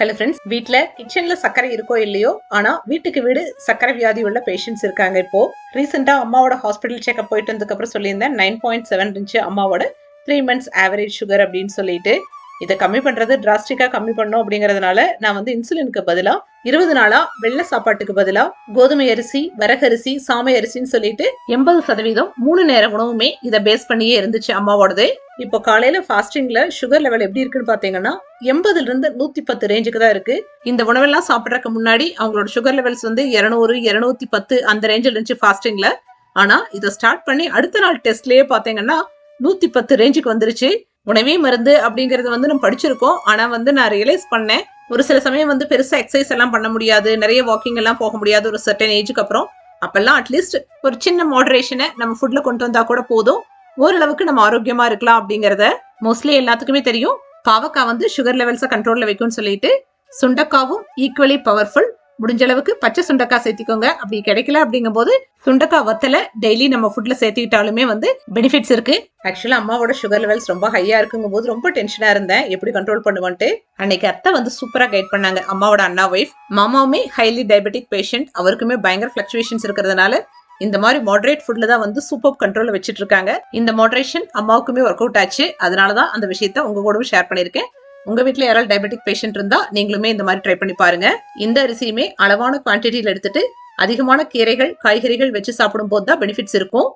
Hello friends, வீட்ல கிச்சன்ல சர்க்கரை இருக்கோ இல்லையோ, ஆனா வீட்டுக்கு வீடு சர்க்கரை வியாதி உள்ள பேஷண்ட்ஸ் இருக்காங்க. இப்போ ரீசெண்டா அம்மாவோட ஹாஸ்பிட்டல் செக்அப் போயிட்டு வந்ததுக்கு அப்புறம் சொல்லியிருந்தேன் 9.7 இருந்துச்சு அம்மாவோட 3 months ஆவரேஜ் சுகர் அப்படின்னு சொல்லிட்டு. இதை கம்மி பண்றது டிராஸ்டிக்கா கம்மி பண்ணும் அப்படிங்கறதுனால நான் வந்து இன்சுலினுக்கு பதிலா 20 நாளா வெள்ளை சாப்பாட்டுக்கு பதிலா கோதுமை அரிசி, வரகரிசி, சாமை அரிசின்னு சொல்லிட்டு 80% 3 நேர உணவுமே இதை பேஸ் பண்ணியே இருந்துச்சு அம்மாவோடது. இப்போ காலையில ஃபாஸ்டிங்ல சுகர் லெவல் எப்படி இருக்குன்னு பாத்தீங்கன்னா 80ல இருந்து 110 ரேஞ்சுக்கு தான் இருக்கு. இந்த உணவெல்லாம் சாப்பிடறதுக்கு முன்னாடி அவங்களோட சுகர் லெவல்ஸ் வந்து 200, 210 அந்த ரேஞ்சில் இருந்துச்சு ஃபாஸ்டிங்ல. ஆனா இதை ஸ்டார்ட் பண்ணி அடுத்த நாள் டெஸ்ட்லயே பாத்தீங்கன்னா 110 ரேஞ்சுக்கு வந்துருச்சு. உணவே மருந்து அப்படிங்கறது வந்து நம்ம படிச்சிருக்கோம். ஆனா வந்து நான் ரியலைஸ் பண்ணேன், ஒரு சில சமயம் வந்து பெருசா எக்ஸசைஸ் எல்லாம் பண்ண முடியாது, நிறைய வாக்கிங் எல்லாம் போக முடியாது ஒரு சர்டன் ஏஜுக்கு அப்புறம். அப்பெல்லாம் அட்லீஸ்ட் ஒரு சின்ன மாடரேஷனை நம்ம ஃபுட்ல கொண்டு வந்தா கூட போதும், ஓரளவுக்கு நம்ம ஆரோக்கியமா இருக்கலாம் அப்படிங்கறத மோஸ்ட்லி எல்லாத்துக்குமே தெரியும். பாவக்காய் வந்து சுகர் லெவல்ஸை கண்ட்ரோல்ல வைக்கும்னு சொல்லிட்டு, சுண்டக்காவும் ஈக்குவலி பவர்ஃபுல். முடிஞ்ச அளவுக்கு பச்சை சுண்டக்காய் சேர்த்திக்கோங்க. அப்படி கிடைக்கல அப்படிங்கும் போது சுண்டக்காய் வத்தலை டெய்லி நம்ம ஃபுட்ல சேர்த்துக்கிட்டாலுமே வந்து பெனிஃபிட்ஸ் இருக்கு. ஆக்சுவலா அம்மாவோட சுகர் லெவல்ஸ் ரொம்ப ஹையா இருக்குங்கும் போது ரொம்ப டென்ஷனா இருந்தேன், எப்படி கண்ட்ரோல் பண்ணுவான்ட்டு. அன்னைக்கு அத்தை வந்து சூப்பரா கைட் பண்ணாங்க. அம்மாவோட அண்ணா ஒய்ஃப், மாமாவுமே ஹைலி டயபெட்டிக் பேஷண்ட், அவருக்குமே பயங்கர பிளக்சுவேஷன்ஸ் இருக்கிறதுனால இந்த மாதிரி மாடரேட் ஃபுட்ல தான் வந்து சூப்பர் கண்ட்ரோல் வச்சிட்டு இருக்காங்க. இந்த மாடரேஷன் அம்மாவுக்குமே ஒர்க் அவுட் ஆச்சு. அதனாலதான் அந்த விஷயத்த உங்க கூடவும் ஷேர் பண்ணிருக்கேன். உங்க வீட்டுல யாராவது டயபெட்டிக் பேஷண்ட் இருந்தா நீங்களுமே இந்த மாதிரி ட்ரை பண்ணி பாருங்க. இந்த அரிசியுமே அளவான குவான்டிட்டியில எடுத்துட்டு அதிகமான கீரைகள், காய்கறிகள் வச்சு சாப்பிடும் போது தான் பெனிஃபிட்ஸ் இருக்கும்.